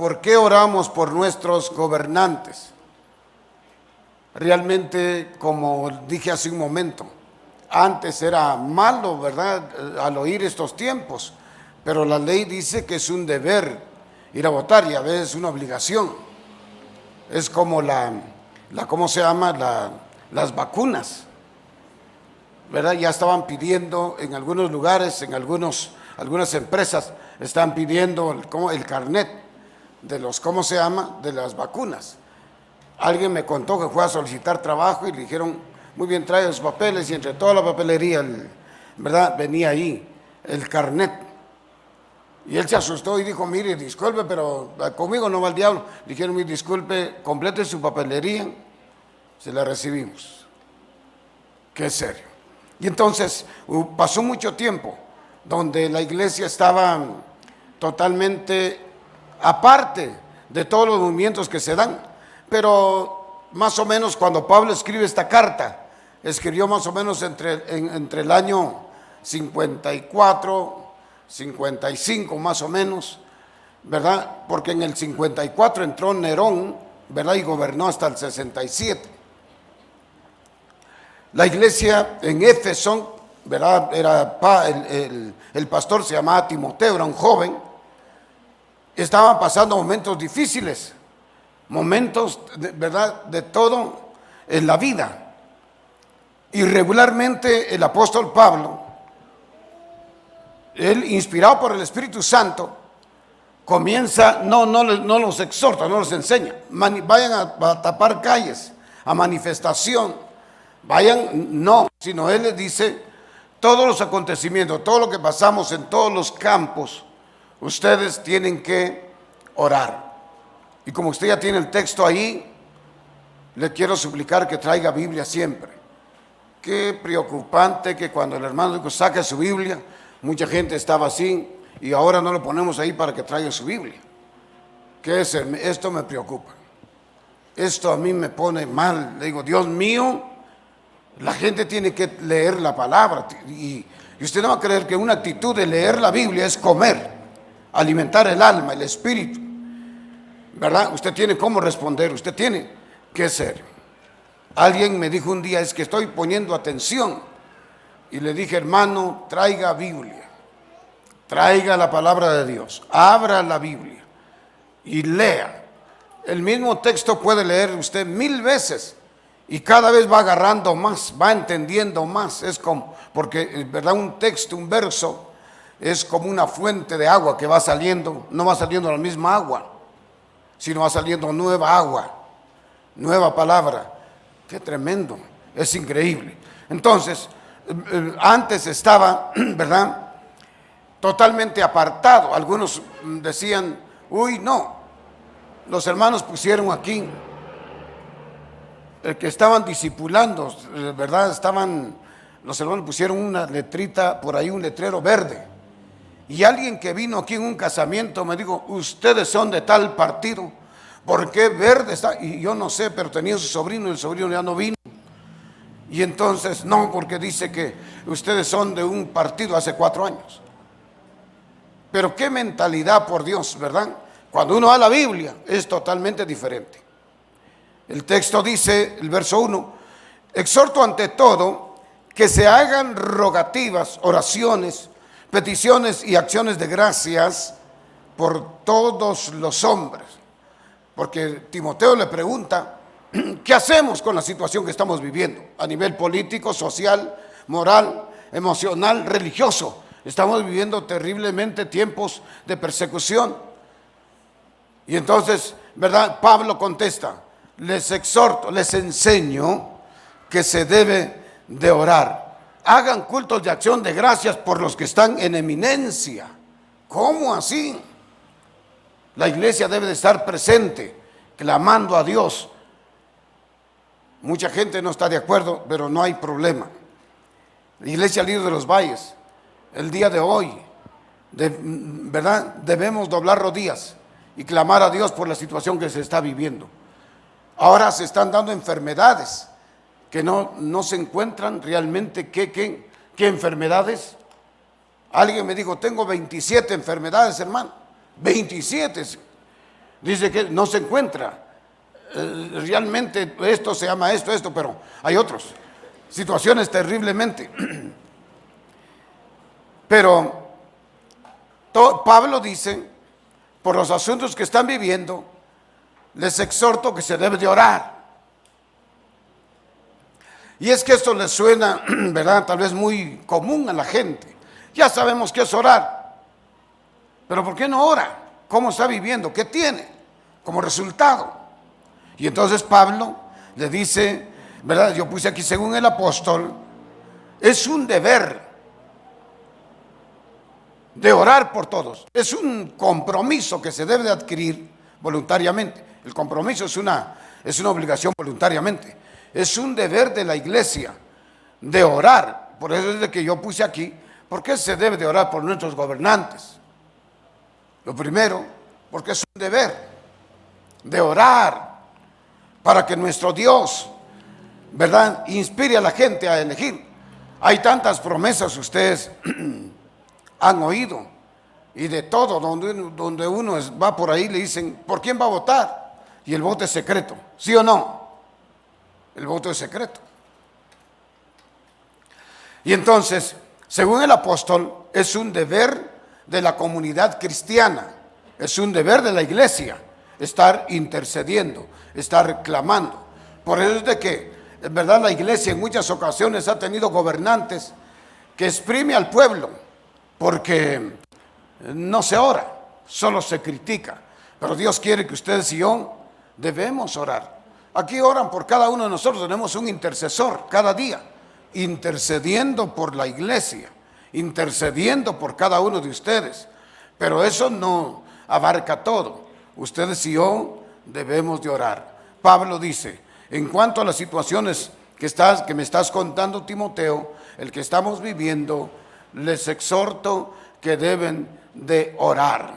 ¿por qué oramos por nuestros gobernantes? Realmente, como dije hace un momento, antes era malo, ¿verdad?, al oír estos tiempos, pero la ley dice que es un deber ir a votar y a veces una obligación. Es como ¿cómo se llama? Las vacunas, ¿verdad? Ya estaban pidiendo en algunos lugares, en algunas empresas, están pidiendo el carnet de ¿cómo se llama?, de las vacunas. Alguien me contó que fue a solicitar trabajo y le dijeron, muy bien, trae los papeles, y entre toda la papelería, ¿verdad?, venía ahí el carnet. Y él se asustó y dijo, mire, disculpe, pero conmigo no va el diablo. Le dijeron, mire, disculpe, complete su papelería, se la recibimos. Qué serio. Y entonces pasó mucho tiempo donde la iglesia estaba totalmente aparte de todos los movimientos que se dan. Pero más o menos cuando Pablo escribe esta carta, escribió más o menos entre el año 54, 55 más o menos, ¿verdad? Porque en el 54 entró Nerón, ¿verdad?, y gobernó hasta el 67. La iglesia en Éfeso, ¿verdad?, el pastor se llamaba Timoteo, era un joven, estaban pasando momentos difíciles, momentos, ¿verdad?, de todo en la vida. Y regularmente el apóstol Pablo, él inspirado por el Espíritu Santo, comienza, no los exhorta, no los enseña, vayan a tapar calles, a manifestación, sino él les dice, todos los acontecimientos, todo lo que pasamos en todos los campos, ustedes tienen que orar. Y como usted ya tiene el texto ahí, le quiero suplicar que traiga Biblia siempre. Qué preocupante que cuando el hermano dijo, saque su Biblia, mucha gente estaba así, y ahora no lo ponemos ahí para que traiga su Biblia. Esto me preocupa. Esto a mí me pone mal. Le digo, Dios mío, la gente tiene que leer la palabra. Y usted no va a creer que una actitud de leer la Biblia es comer, alimentar el alma, el espíritu, ¿verdad? Usted tiene cómo responder, usted tiene que ser. Alguien me dijo un día, es que estoy poniendo atención. Y le dije, hermano, traiga Biblia, traiga la palabra de Dios, abra la Biblia y lea. El mismo texto puede leer usted 1000 veces y cada vez va agarrando más, va entendiendo más. Es como, porque, ¿verdad?, un texto, un verso, es como una fuente de agua que va saliendo, no va saliendo la misma agua, sino va saliendo nueva agua, nueva palabra. Qué tremendo, es increíble. Entonces, antes estaba, ¿verdad?, totalmente apartado. Algunos decían, uy, no, los hermanos pusieron aquí, que estaban discipulando, ¿verdad?, los hermanos pusieron una letrita por ahí, un letrero verde. Y alguien que vino aquí en un casamiento me dijo, ustedes son de tal partido, ¿por qué verde está? Y yo no sé, pero tenía su sobrino y el sobrino ya no vino. Y entonces, no, porque dice que ustedes son de un partido hace 4 años. Pero qué mentalidad, por Dios, ¿verdad? Cuando uno va a la Biblia es totalmente diferente. El texto dice, el verso 1, exhorto ante todo que se hagan rogativas, oraciones, peticiones y acciones de gracias por todos los hombres. Porque Timoteo le pregunta, ¿qué hacemos con la situación que estamos viviendo? A nivel político, social, moral, emocional, religioso. Estamos viviendo terriblemente tiempos de persecución. Y entonces, ¿verdad?, Pablo contesta, les exhorto, les enseño que se debe de orar. Hagan cultos de acción de gracias por los que están en eminencia. ¿Cómo así? La iglesia debe de estar presente, clamando a Dios. Mucha gente no está de acuerdo, pero no hay problema. La Iglesia Líder de los Valles, el día de hoy, ¿verdad?, debemos doblar rodillas y clamar a Dios por la situación que se está viviendo. Ahora se están dando enfermedades que no se encuentran realmente. ¿Qué enfermedades? Alguien me dijo, tengo 27 enfermedades, hermano. 27. Dice que no se encuentra. Realmente esto se llama esto, pero hay otros. Situaciones terriblemente. Pero Pablo dice, por los asuntos que están viviendo, les exhorto que se debe de orar. Y es que esto les suena, ¿verdad? Tal vez muy común a la gente. Ya sabemos qué es orar. Pero ¿por qué no ora? ¿Cómo está viviendo? ¿Qué tiene como resultado? Y entonces Pablo le dice, ¿verdad? Yo puse aquí, según el apóstol, es un deber de orar por todos. Es un compromiso que se debe de adquirir voluntariamente. El compromiso es una obligación voluntariamente. Es un deber de la iglesia de orar. Por eso es de que yo puse aquí, ¿por qué se debe de orar por nuestros gobernantes? Lo primero, porque es un deber de orar para que nuestro Dios, ¿verdad?, inspire a la gente a elegir. Hay tantas promesas ustedes han oído, y de todo, donde uno va por ahí le dicen, ¿por quién va a votar? Y el voto es secreto, ¿sí o no? El voto es secreto. Y entonces, según el apóstol, es un deber de la comunidad cristiana, es un deber de la iglesia estar intercediendo, estar clamando. Por eso es de que, en verdad, la iglesia en muchas ocasiones ha tenido gobernantes que exprime al pueblo, porque no se ora, solo se critica. Pero Dios quiere que ustedes y yo debemos orar. Aquí oran por cada uno de nosotros, tenemos un intercesor cada día, intercediendo por la iglesia, intercediendo por cada uno de ustedes. Pero eso no abarca todo. Ustedes y yo debemos de orar. Pablo dice, en cuanto a las situaciones que me estás contando, Timoteo, el que estamos viviendo, les exhorto que deben de orar.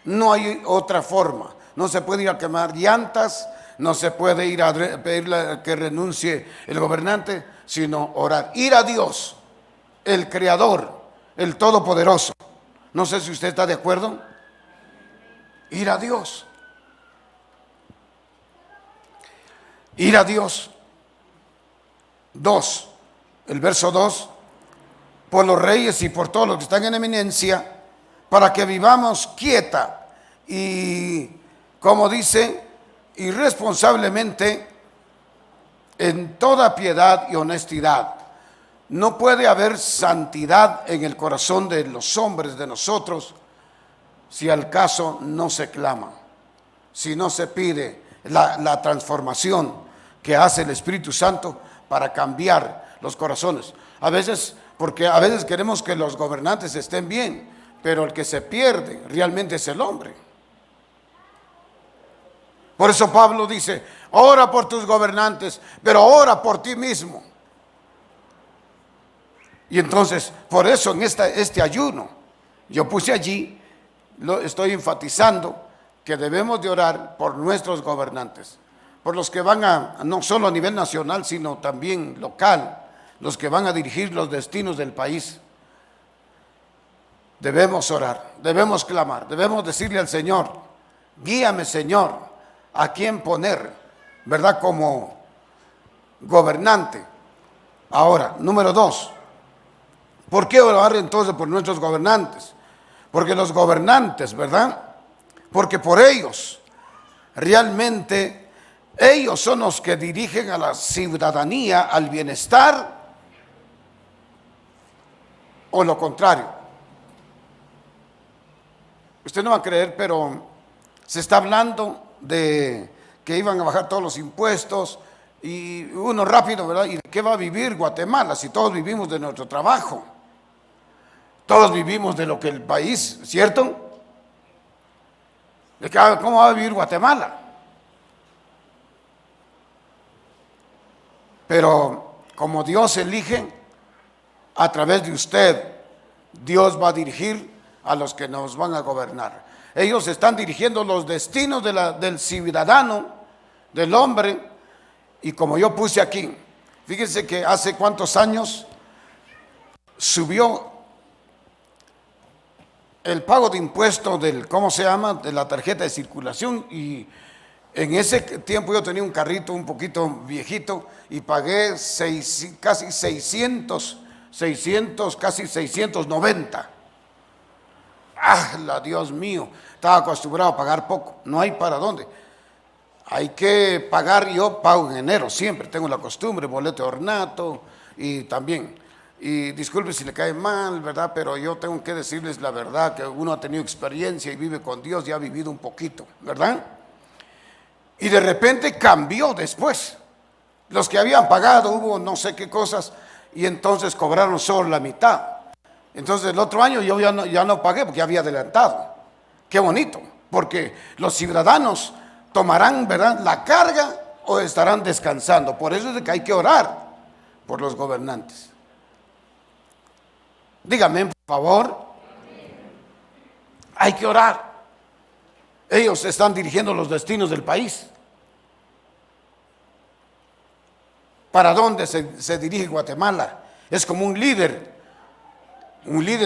No hay otra forma. No se puede ir a quemar llantas, no se puede ir a pedirle que renuncie el gobernante, sino orar. Ir a Dios, el Creador, el Todopoderoso. No sé si usted está de acuerdo. Ir a Dios. Ir a Dios. 2, el verso 2. Por los reyes y por todos los que están en eminencia, para que vivamos quieta y, como dice, irresponsablemente en toda piedad y honestidad. No puede haber santidad en el corazón de los hombres, de nosotros, si al caso no se clama, si no se pide la transformación que hace el Espíritu Santo para cambiar los corazones. Porque a veces queremos que los gobernantes estén bien, pero el que se pierde realmente es el hombre. Por eso Pablo dice, ora por tus gobernantes, pero ora por ti mismo. Y entonces, por eso en este ayuno, yo puse allí, estoy enfatizando que debemos de orar por nuestros gobernantes, por los que van no solo a nivel nacional, sino también local, los que van a dirigir los destinos del país. Debemos orar, debemos clamar, debemos decirle al Señor, guíame, Señor, a quién poner, ¿verdad?, como gobernante. Ahora, número 2, ¿por qué orar entonces por nuestros gobernantes? Porque los gobernantes, ¿verdad?, porque por ellos, realmente, ellos son los que dirigen a la ciudadanía al bienestar, o lo contrario. Usted no va a creer, pero se está hablando de que iban a bajar todos los impuestos y uno rápido, ¿verdad? ¿Y de qué va a vivir Guatemala si todos vivimos de nuestro trabajo? Todos vivimos de lo que el país, ¿cierto? ¿Cómo va a vivir Guatemala? Pero como Dios elige, a través de usted, Dios va a dirigir a los que nos van a gobernar. Ellos están dirigiendo los destinos del ciudadano, del hombre. Y como yo puse aquí, fíjense que hace cuántos años subió el pago de impuesto del, ¿cómo se llama?, de la tarjeta de circulación. Y en ese tiempo yo tenía un carrito un poquito viejito y pagué casi 690. Dios mío, estaba acostumbrado a pagar poco, no hay para dónde. Hay que pagar, yo pago en enero, siempre tengo la costumbre, boleto de ornato y también. Y disculpe si le cae mal, ¿verdad? Pero yo tengo que decirles la verdad, que uno ha tenido experiencia y vive con Dios y ha vivido un poquito, ¿verdad? Y de repente cambió después. Los que habían pagado, hubo no sé qué cosas, y entonces cobraron solo la mitad. Entonces el otro año yo ya no pagué porque ya había adelantado. Qué bonito, porque los ciudadanos tomarán, ¿verdad?, la carga o estarán descansando. Por eso es de que hay que orar por los gobernantes. Dígame, por favor. Hay que orar. Ellos están dirigiendo los destinos del país. ¿Para dónde se dirige Guatemala? Es como un líder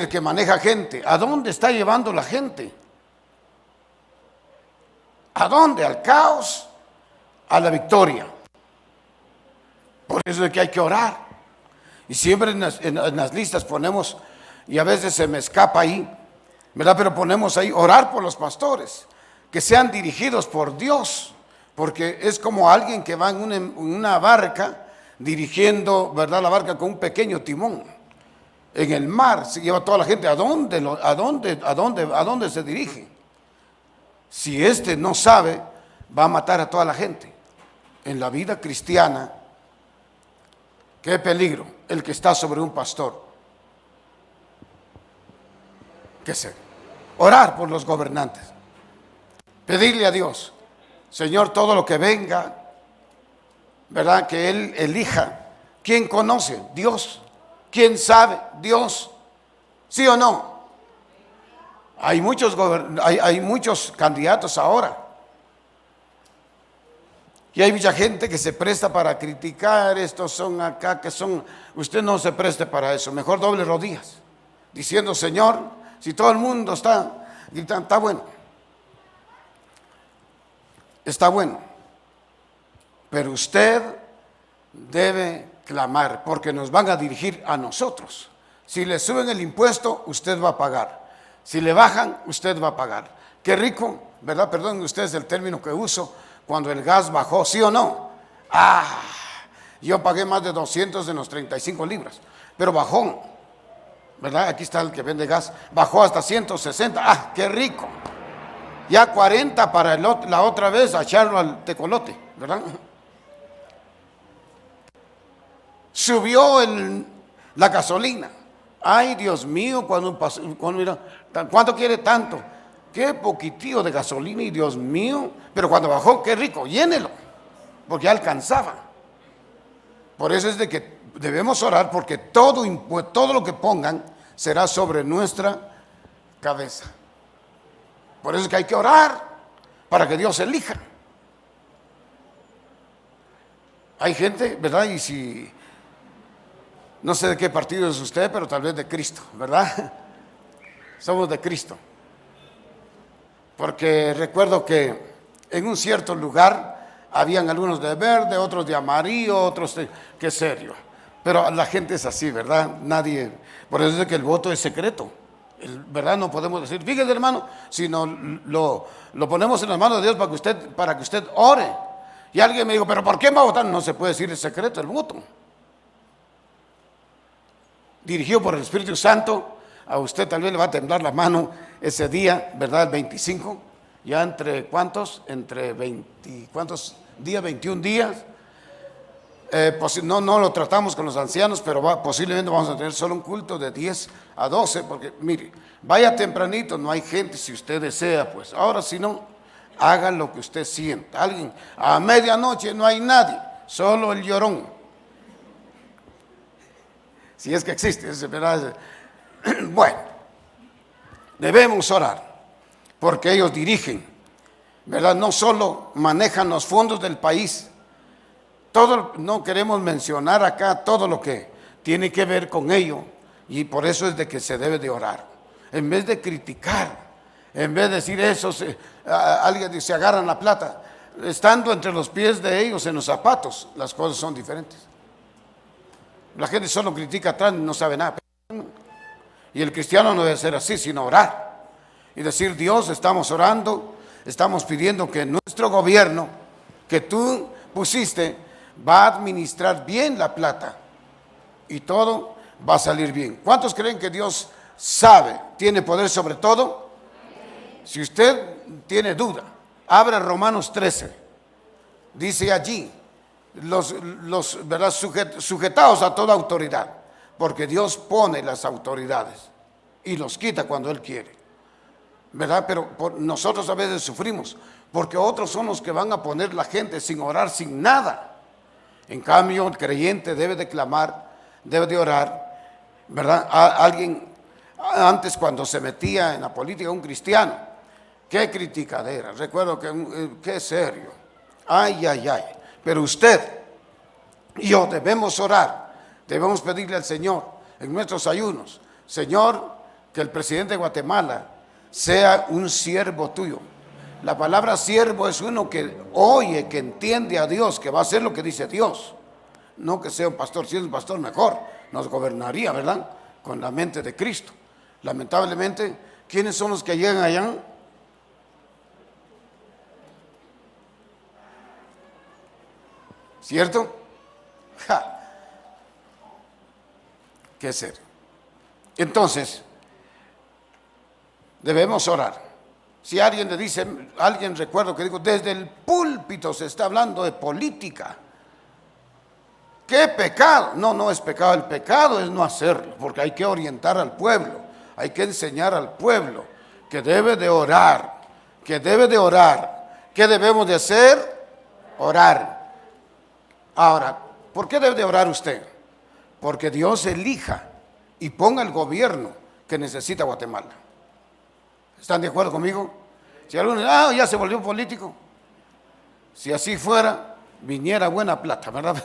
que maneja gente. ¿A dónde está llevando la gente? ¿A dónde? ¿Al caos? ¿A la victoria? Por eso es que hay que orar. Y siempre en las listas ponemos, y a veces se me escapa ahí, ¿verdad? Pero ponemos ahí, orar por los pastores, que sean dirigidos por Dios, porque es como alguien que va en una barca, dirigiendo, ¿verdad?, la barca con un pequeño timón. En el mar se lleva a toda la gente. ¿A dónde se dirige? Si este no sabe, va a matar a toda la gente. En la vida cristiana, qué peligro el que está sobre un pastor. ¿Qué sé? Orar por los gobernantes. Pedirle a Dios, Señor, todo lo que venga, ¿verdad?, que Él elija. ¿Quién conoce? Dios. ¿Quién sabe? Dios. ¿Sí o no? Hay muchos candidatos ahora. Y hay mucha gente que se presta para criticar, estos son acá, que son. Usted no se preste para eso, mejor doble rodillas, diciendo, Señor, si todo el mundo está gritando, está bueno. Está bueno. Pero usted debe clamar, porque nos van a dirigir a nosotros. Si le suben el impuesto, usted va a pagar. Si le bajan, usted va a pagar. Qué rico, ¿verdad? Perdón ustedes el término que uso, cuando el gas bajó, ¿sí o no? Yo pagué más de 200 en los 35 libras, pero bajó, ¿verdad? Aquí está el que vende gas, bajó hasta 160, qué rico. Ya 40 para la otra vez a echarlo al tecolote, ¿verdad? Subió la gasolina. Ay, Dios mío, ¿cuánto quiere tanto? Qué poquitío de gasolina, y Dios mío. Pero cuando bajó, qué rico, llénelo, porque ya alcanzaba. Por eso es de que debemos orar, porque todo lo que pongan será sobre nuestra cabeza. Por eso es que hay que orar para que Dios elija. Hay gente, ¿verdad? Y si no sé de qué partido es usted, pero tal vez de Cristo, ¿verdad? Somos de Cristo. Porque recuerdo que en un cierto lugar habían algunos de verde, otros de amarillo, otros de, qué serio. Pero la gente es así, ¿verdad? Nadie, por eso es que el voto es secreto. ¿Verdad? No podemos decir, fíjese, hermano, sino lo ponemos en las manos de Dios para que usted ore. Y alguien me dijo, pero ¿por qué va a votar? No se puede decir el secreto, el voto. Dirigido por el Espíritu Santo, a usted tal vez le va a temblar la mano ese día, ¿verdad? El 25, ya entre ¿cuántos? Entre 20, ¿cuántos días? 21 días. No lo tratamos con los ancianos, pero posiblemente vamos a tener solo un culto de 10 a 12, porque mire, vaya tempranito, no hay gente, si usted desea, pues ahora si no, haga lo que usted sienta. Alguien, a medianoche no hay nadie, solo el llorón. Si es que existe, ¿verdad? Bueno, debemos orar, porque ellos dirigen, ¿verdad? No solo manejan los fondos del país. No queremos mencionar acá todo lo que tiene que ver con ello, y por eso es de que se debe de orar. en vez de criticar, en vez de decir eso, alguien dice, se agarran la plata, estando entre los pies de ellos en los zapatos, las cosas son diferentes. La gente solo critica atrás y no sabe nada. Y el cristiano no debe ser así, sino orar. Y decir, Dios, estamos orando, estamos pidiendo que nuestro gobierno, que tú pusiste, va a administrar bien la plata. Y todo va a salir bien. ¿Cuántos creen que Dios sabe, tiene poder sobre todo? Si usted tiene duda, abra Romanos 13. Dice allí, ¿verdad? Sujetados a toda autoridad, porque Dios pone las autoridades y los quita cuando Él quiere, ¿verdad? Pero nosotros a veces sufrimos, porque otros son los que van a poner la gente sin orar, sin nada. En cambio, el creyente debe de clamar, debe de orar, ¿verdad? Alguien, antes cuando se metía en la política, un cristiano, qué criticadera, recuerdo que qué serio, ay, ay, ay. Pero usted y yo debemos orar, debemos pedirle al Señor en nuestros ayunos, Señor, que el presidente de Guatemala sea un siervo tuyo. La palabra siervo es uno que oye, que entiende a Dios, que va a hacer lo que dice Dios. No que sea un pastor, si es un pastor mejor, nos gobernaría, ¿verdad? Con la mente de Cristo. Lamentablemente, ¿quiénes son los que llegan allá? ¿Cierto? ¡Ja! ¿Qué ser? Entonces, debemos orar. Si alguien le dice, alguien recuerdo que dijo, desde el púlpito se está hablando de política. ¿Qué pecado? No, no es pecado. El pecado es no hacerlo, porque hay que orientar al pueblo, hay que enseñar al pueblo que debe de orar, que debe de orar. ¿Qué debemos de hacer? Orar. Ahora, ¿por qué debe de orar usted? Porque Dios elija y ponga el gobierno que necesita Guatemala. ¿Están de acuerdo conmigo? Si alguno dice, ya se volvió político. Si así fuera, viniera buena plata, ¿verdad?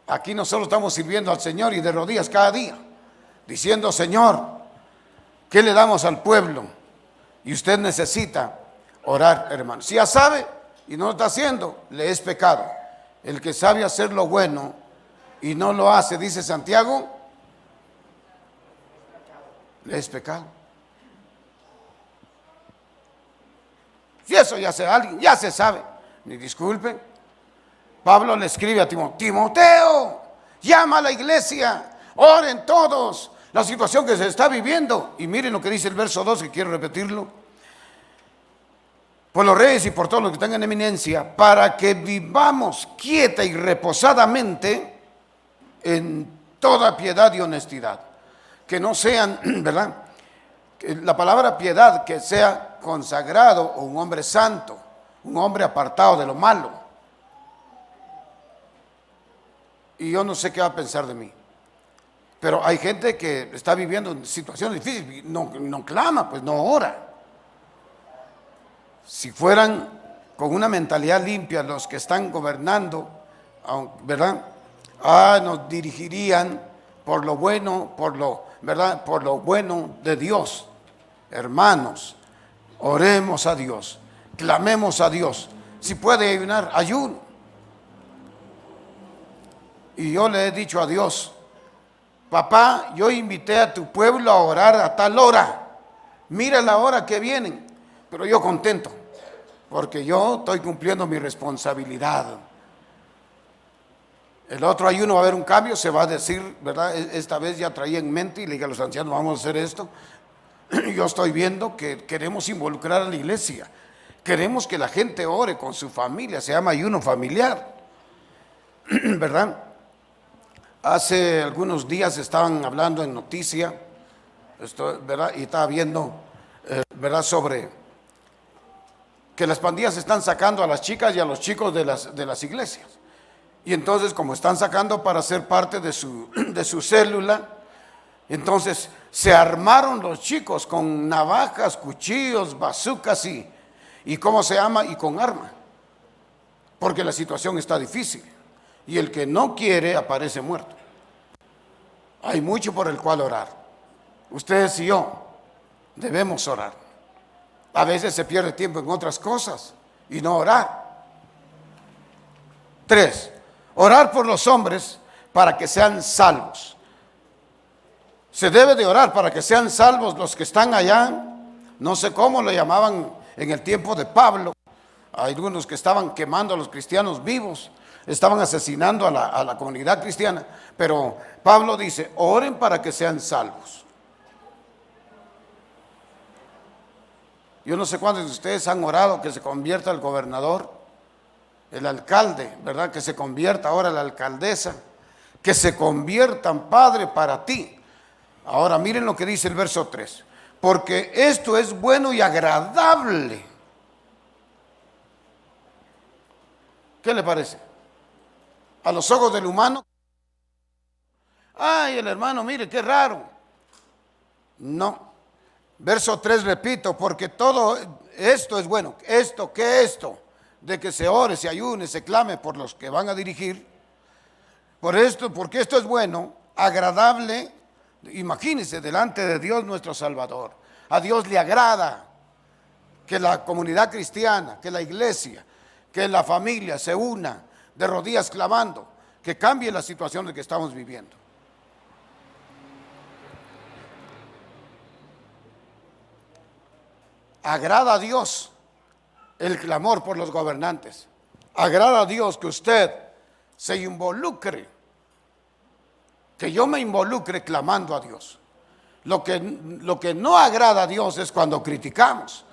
Aquí nosotros estamos sirviendo al Señor y de rodillas cada día, diciendo, Señor, ¿qué le damos al pueblo? Y usted necesita orar, hermano. Si ya sabe y no lo está haciendo, le es pecado. El que sabe hacer lo bueno y no lo hace, dice Santiago, le es pecado. Si eso ya se alguien, ya se sabe, ni disculpe. Pablo le escribe a Timoteo, llama a la iglesia, oren todos, la situación que se está viviendo. Y miren lo que dice el verso 2, que quiero repetirlo. Por los reyes y por todos los que están en eminencia, para que vivamos quieta y reposadamente en toda piedad y honestidad. Que no sean, ¿verdad? La palabra piedad, que sea consagrado o un hombre santo, un hombre apartado de lo malo. Y yo no sé qué va a pensar de mí. Pero hay gente que está viviendo situaciones difíciles, no clama, pues no ora. Si fueran con una mentalidad limpia los que están gobernando, ¿verdad? Nos dirigirían por lo bueno, ¿verdad? Por lo bueno de Dios. Hermanos, oremos a Dios, clamemos a Dios. Si puede ayunar, ayuno. Y yo le he dicho a Dios, papá, yo invité a tu pueblo a orar a tal hora. Mira la hora que vienen. Pero yo contento, porque yo estoy cumpliendo mi responsabilidad. El otro ayuno va a haber un cambio, se va a decir, ¿verdad? Esta vez ya traía en mente y le dije a los ancianos, vamos a hacer esto. Yo estoy viendo que queremos involucrar a la iglesia. Queremos que la gente ore con su familia, se llama ayuno familiar, ¿verdad? Hace algunos días estaban hablando en noticia, ¿verdad? Y estaba viendo, ¿verdad? Sobre que las pandillas están sacando a las chicas y a los chicos de las iglesias. Y entonces, como están sacando para ser parte de su célula, entonces se armaron los chicos con navajas, cuchillos, bazucas y ¿cómo se llama? Y con arma. Porque la situación está difícil. Y el que no quiere aparece muerto. Hay mucho por el cual orar. ustedes y yo debemos orar. A veces se pierde tiempo en otras cosas y no orar. 3, orar por los hombres para que sean salvos. Se debe de orar para que sean salvos los que están allá. No sé cómo lo llamaban en el tiempo de Pablo. Hay algunos que estaban quemando a los cristianos vivos, estaban asesinando a la comunidad cristiana. Pero Pablo dice, oren para que sean salvos. Yo no sé cuántos de ustedes han orado que se convierta el gobernador, el alcalde, ¿verdad? Que se convierta ahora la alcaldesa, que se conviertan, Padre, para ti. Ahora miren lo que dice el verso 3. Porque esto es bueno y agradable. ¿Qué le parece? A los ojos del humano. Ay, el hermano, mire, qué raro. No. Verso 3, repito, porque todo esto es bueno. ¿Esto qué es esto? De que se ore, se ayune, se clame por los que van a dirigir. Por esto, porque esto es bueno, agradable. Imagínense, delante de Dios nuestro Salvador. A Dios le agrada que la comunidad cristiana, que la iglesia, que la familia se una de rodillas clamando, que cambie la situación de que estamos viviendo. Agrada a Dios el clamor por los gobernantes. Agrada a Dios que usted se involucre, que yo me involucre clamando a Dios. Lo que no agrada a Dios es cuando criticamos,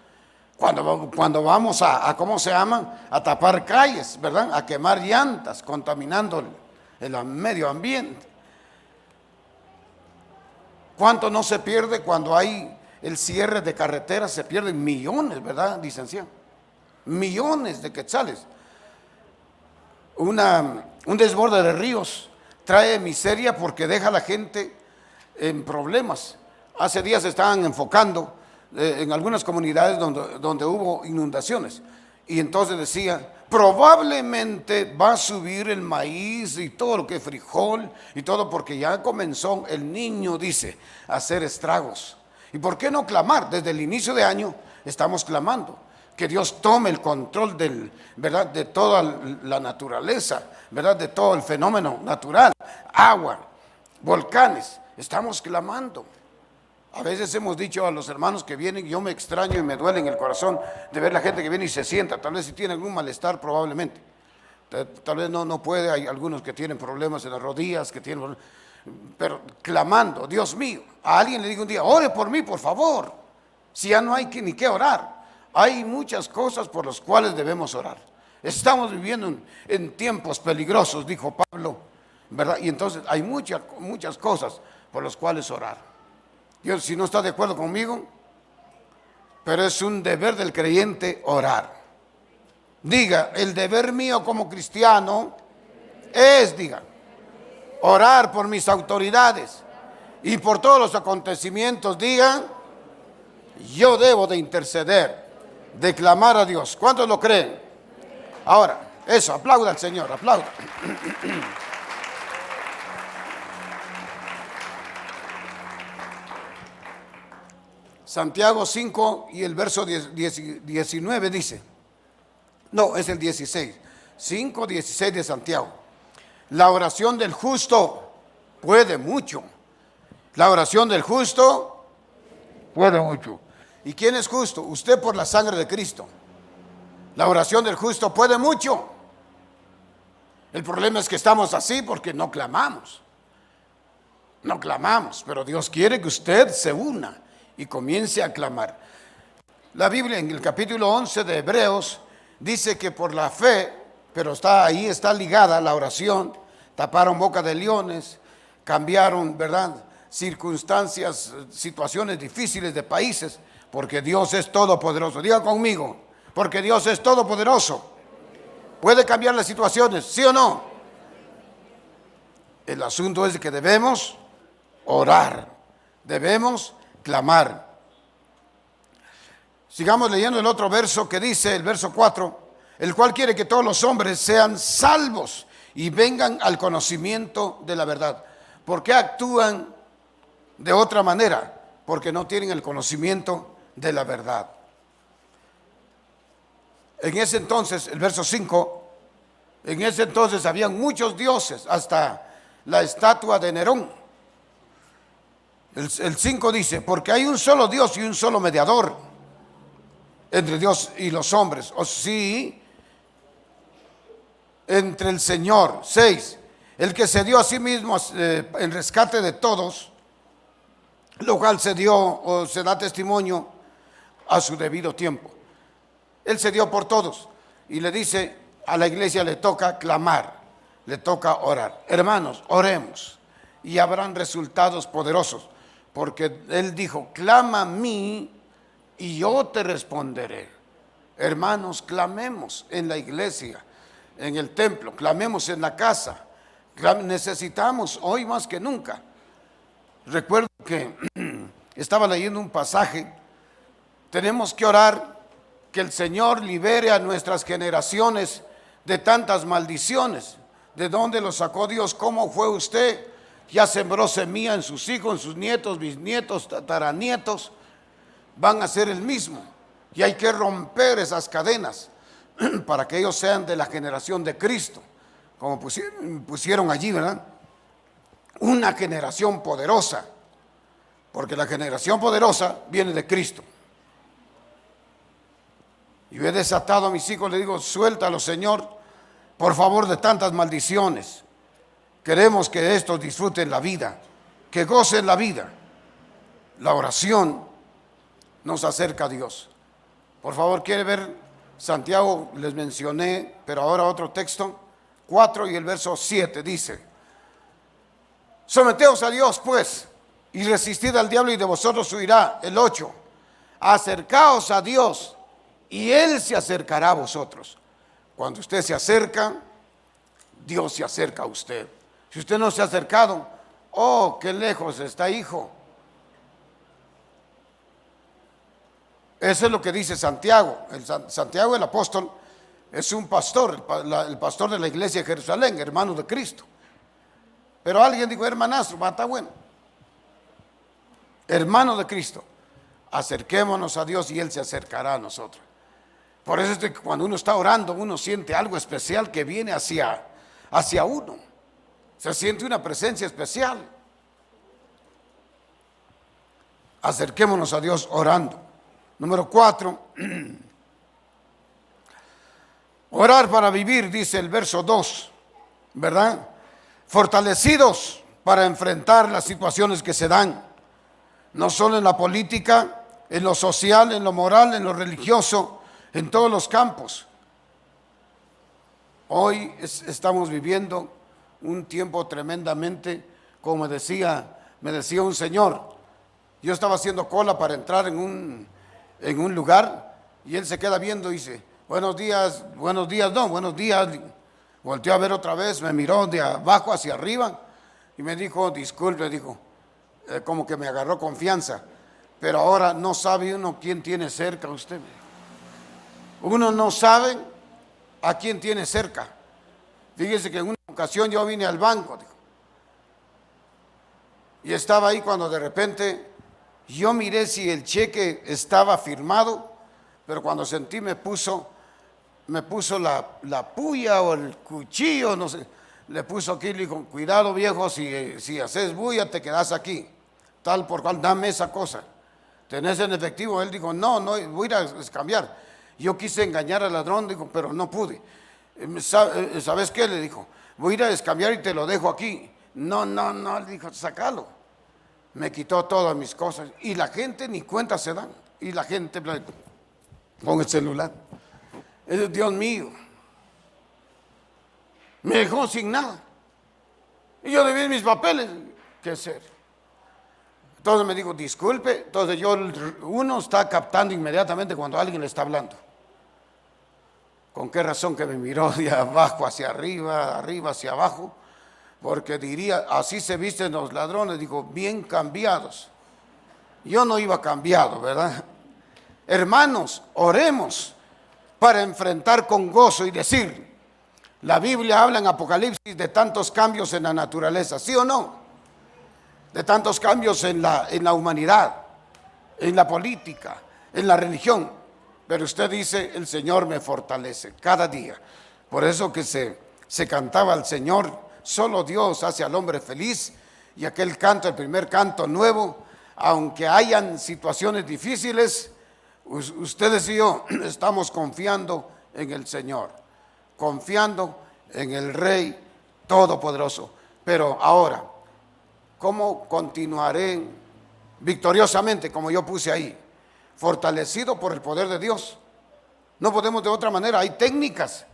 cuando vamos ¿cómo se llama? A tapar calles, ¿verdad? A quemar llantas, contaminando el medio ambiente. ¿Cuánto no se pierde cuando hay el cierre de carreteras? Se pierden millones, ¿verdad, licenciado? Millones de quetzales. Un desborde de ríos trae miseria porque deja a la gente en problemas. Hace días estaban enfocando en algunas comunidades donde hubo inundaciones. Y entonces decía, probablemente va a subir el maíz y todo lo que es frijol y todo, porque ya comenzó el niño, dice, a hacer estragos. ¿Y por qué no clamar? Desde el inicio de año estamos clamando que Dios tome el control ¿verdad? De toda la naturaleza, ¿verdad? De todo el fenómeno natural, agua, volcanes. Estamos clamando. A veces hemos dicho a los hermanos que vienen, yo me extraño y me duele en el corazón de ver la gente que viene y se sienta. Tal vez si tiene algún malestar, probablemente. Tal vez no puede, hay algunos que tienen problemas en las rodillas, pero clamando, Dios mío. A alguien le digo un día, ore por mí, por favor. Si ya no hay ni qué orar. Hay muchas cosas por las cuales debemos orar. Estamos viviendo en tiempos peligrosos, dijo Pablo, ¿verdad? Y entonces hay muchas cosas por las cuales orar. Dios, si no está de acuerdo conmigo, pero es un deber del creyente orar. Diga, el deber mío como cristiano es, diga, orar por mis autoridades y por todos los acontecimientos. Diga, yo debo de interceder, de clamar a Dios. ¿Cuántos lo creen? Ahora, eso, aplauda al Señor, aplauda. Santiago 5 y el verso 19 dice, no, es el 16, 5, 16 de Santiago. La oración del justo puede mucho. La oración del justo puede mucho. ¿Y quién es justo? Usted por la sangre de Cristo. La oración del justo puede mucho. El problema es que estamos así porque no clamamos. No clamamos, pero Dios quiere que usted se una y comience a clamar. La Biblia en el capítulo 11 de Hebreos dice que por la fe, pero está ligada la oración, taparon boca de leones, cambiaron, ¿verdad?, circunstancias, situaciones difíciles de países, porque Dios es todopoderoso. Diga conmigo, porque Dios es todopoderoso. ¿Puede cambiar las situaciones, sí o no? El asunto es que debemos orar, debemos clamar. Sigamos leyendo el otro verso que dice, el verso 4, el cual quiere que todos los hombres sean salvos y vengan al conocimiento de la verdad. ¿Por qué actúan de otra manera? porque no tienen el conocimiento de la verdad. En ese entonces, el verso 5, en ese entonces habían muchos dioses, hasta la estatua de Nerón. El 5 dice, porque hay un solo Dios y un solo mediador entre Dios y los hombres, o sí, entre el Señor. 6, el que se dio a sí mismo en rescate de todos, lo cual se dio o se da testimonio a su debido tiempo. Él se dio por todos y le dice a la iglesia, le toca clamar, le toca orar. Hermanos, oremos y habrán resultados poderosos, porque Él dijo, clama a mí y yo te responderé. Hermanos, clamemos en la iglesia, en el templo, clamemos en la casa. Necesitamos hoy más que nunca. Recuerdo que estaba leyendo un pasaje. Tenemos que orar que el Señor libere a nuestras generaciones de tantas maldiciones. ¿De dónde lo sacó Dios? ¿Cómo fue usted? Ya sembró semilla en sus hijos, en sus nietos, bisnietos, tataranietos. Van a ser el mismo. Y hay que romper esas cadenas para que ellos sean de la generación de Cristo. Como pusieron allí, ¿verdad? Una generación poderosa. Porque la generación poderosa viene de Cristo. Yo he desatado a mis hijos, le digo, suéltalo, Señor, por favor, de tantas maldiciones. Queremos que estos disfruten la vida, que gocen la vida. La oración nos acerca a Dios. Por favor, ¿quiere ver Santiago? Les mencioné, pero ahora otro texto, 4 y el verso 7 dice, someteos a Dios, pues, y resistid al diablo y de vosotros huirá. El 8, acercaos a Dios y Él se acercará a vosotros. Cuando usted se acerca, Dios se acerca a usted. Si usted no se ha acercado, oh, qué lejos está, hijo. Eso es lo que dice Santiago. Santiago el apóstol es un pastor, el pastor de la iglesia de Jerusalén, hermano de Cristo. Pero alguien dijo, hermanastro, está bueno. Hermano de Cristo, acerquémonos a Dios y Él se acercará a nosotros. Por eso es que cuando uno está orando, uno siente algo especial que viene hacia uno. Se siente una presencia especial. Acerquémonos a Dios orando. Número 4. Orar para vivir, dice el verso 2, ¿verdad? Fortalecidos para enfrentar las situaciones que se dan, no solo en la política, en lo social, en lo moral, en lo religioso, en todos los campos. Hoy estamos viviendo un tiempo tremendamente, como me decía un señor, yo estaba haciendo cola para entrar en un lugar y él se queda viendo y dice, buenos días, no, buenos días. Volteó a ver otra vez, me miró de abajo hacia arriba y me dijo, disculpe, dijo, como que me agarró confianza, pero ahora no sabe uno quién tiene cerca a usted. Uno no sabe a quién tiene cerca. Fíjese que en una ocasión yo vine al banco, dijo, y estaba ahí cuando de repente yo miré si el cheque estaba firmado, pero cuando sentí me puso la puya o el cuchillo, no sé, le puso aquí, le dijo, cuidado viejo, si haces bulla te quedas aquí, tal por cual, dame esa cosa. ¿Tenés en efectivo? Él dijo, no, voy a ir a cambiar. Yo quise engañar al ladrón, dijo, pero no pude. ¿Sabes qué? Le dijo, voy a ir a descambiar y te lo dejo aquí. No, le dijo, sácalo. Me quitó todas mis cosas y la gente ni cuenta se dan. Y la gente con el celular. Dios mío, me dejó sin nada. Y yo debí mis papeles. ¿Qué hacer? Entonces me dijo, disculpe. Entonces uno está captando inmediatamente cuando alguien le está hablando. ¿Con qué razón que me miró de abajo hacia arriba, arriba hacia abajo? Porque diría, así se visten los ladrones. Digo, bien cambiados. Yo no iba cambiado, ¿verdad? Hermanos, oremos para enfrentar con gozo y decir, la Biblia habla en Apocalipsis de tantos cambios en la naturaleza, ¿sí o no? De tantos cambios en la humanidad. en la política, en la religión. Pero usted dice, el Señor me fortalece cada día. Por eso que se cantaba al Señor, solo Dios hace al hombre feliz. Y aquel canto, el primer canto nuevo, aunque hayan situaciones difíciles, ustedes y yo estamos confiando en el Señor, confiando en el Rey Todopoderoso. Pero ahora, ¿cómo continuaré victoriosamente, como yo puse ahí? Fortalecido por el poder de Dios. No podemos de otra manera, hay técnicas.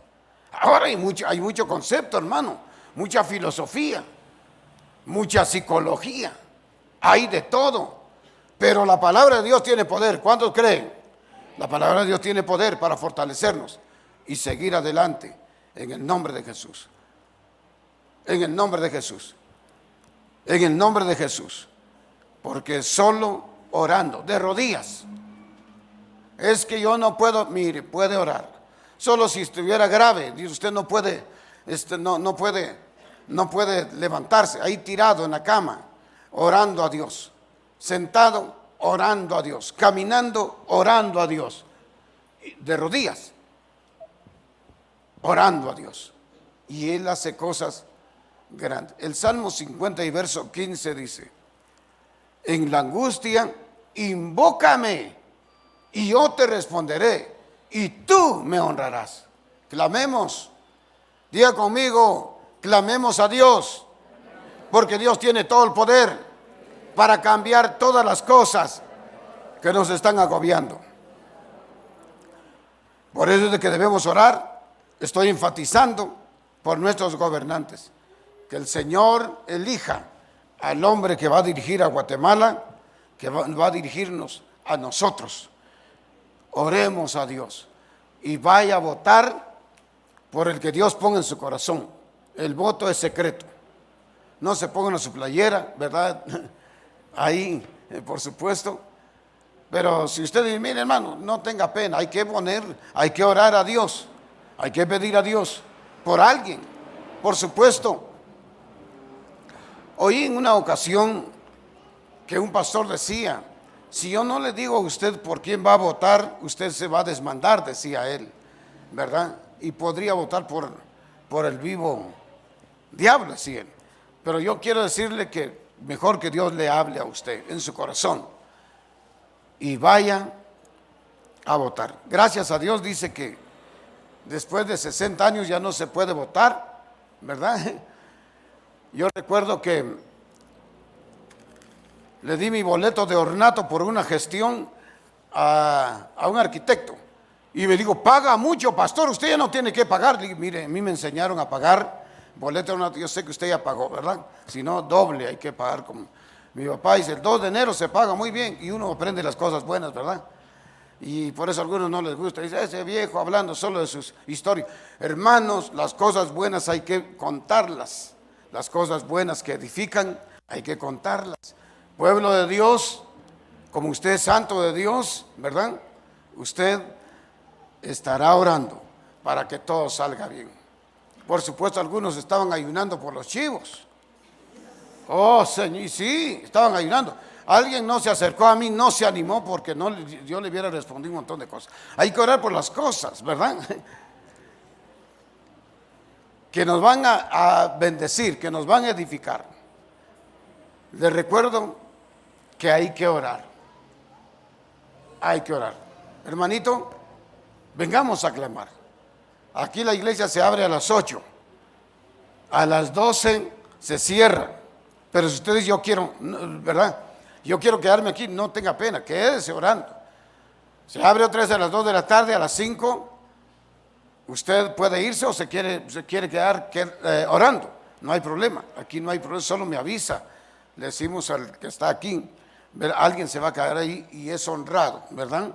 Ahora hay mucho concepto, hermano, mucha filosofía, mucha psicología, hay de todo. Pero la palabra de Dios tiene poder. ¿Cuántos creen? La palabra de Dios tiene poder para fortalecernos y seguir adelante en el nombre de Jesús. En el nombre de Jesús. En el nombre de Jesús. Porque solo orando, de rodillas. Es que yo no puedo, mire, puede orar. Solo si estuviera grave, usted no puede, no puede levantarse ahí tirado en la cama, orando a Dios. Sentado, orando a Dios. Caminando, orando a Dios. De rodillas, orando a Dios. Y Él hace cosas grandes. El Salmo 50 y verso 15 dice: en la angustia, invócame y yo te responderé y tú me honrarás. Clamemos, diga conmigo, clamemos a Dios, porque Dios tiene todo el poder para cambiar todas las cosas que nos están agobiando. Por eso es de que debemos orar. Estoy enfatizando por nuestros gobernantes, que el Señor elija al hombre que va a dirigir a Guatemala, que va a dirigirnos a nosotros. Oremos a Dios y vaya a votar por el que Dios ponga en su corazón. El voto es secreto. No se pongan en su playera, ¿verdad? Ahí, por supuesto. Pero si usted dice, mire hermano, no tenga pena, hay que orar a Dios, hay que pedir a Dios por alguien, por supuesto. Oí en una ocasión que un pastor decía: si yo no le digo a usted por quién va a votar, usted se va a desmandar, decía él, ¿verdad? Y podría votar por el vivo diablo, decía él. Pero yo quiero decirle que mejor que Dios le hable a usted en su corazón y vaya a votar. Gracias a Dios dice que después de 60 años ya no se puede votar, ¿verdad? Yo recuerdo que le di mi boleto de ornato por una gestión a un arquitecto y me dijo: paga mucho, pastor, usted ya no tiene que pagar. Le dije: mire, a mí me enseñaron a pagar boleto de ornato, yo sé que usted ya pagó, ¿verdad? Si no, doble hay que pagar. Como mi papá dice, el 2 de enero se paga muy bien y uno aprende las cosas buenas, ¿verdad? Y por eso a algunos no les gusta, dice, ese viejo hablando solo de sus historias. Hermanos, las cosas buenas hay que contarlas. Las cosas buenas que edifican hay que contarlas. Pueblo de Dios, como usted es santo de Dios, ¿verdad? Usted estará orando para que todo salga bien. Por supuesto, algunos estaban ayunando por los chivos. Oh, Señor, sí, estaban ayunando. Alguien no se acercó a mí, no se animó porque yo le hubiera respondido un montón de cosas. Hay que orar por las cosas, ¿verdad? Que nos van a bendecir, que nos van a edificar. Les recuerdo que hay que orar. Hay que orar. Hermanito, vengamos a clamar. Aquí la iglesia se abre a las 8. A las 12 se cierra. Pero si ustedes, yo quiero, ¿verdad? Yo quiero quedarme aquí, no tenga pena, quédese orando. Se abre otra vez a las 2 de la tarde, a las 5. Usted puede irse o se quiere quedar orando. No hay problema, aquí no hay problema, solo me avisa. Le decimos al que está aquí, alguien se va a quedar ahí y es honrado, ¿verdad?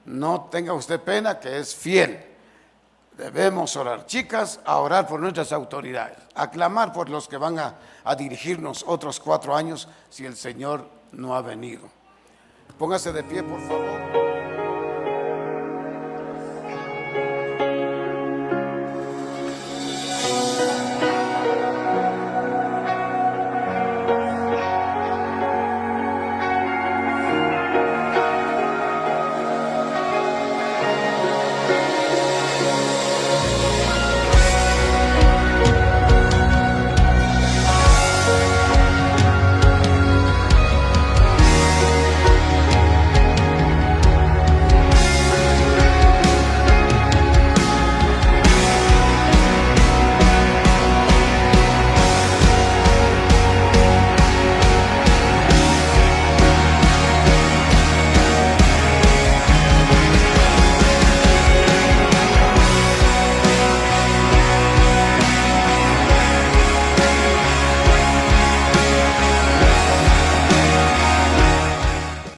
No tenga usted pena, que es fiel. Debemos orar, chicas, a orar por nuestras autoridades, a clamar por los que van a dirigirnos otros 4 años si el Señor no ha venido. Póngase de pie, por favor.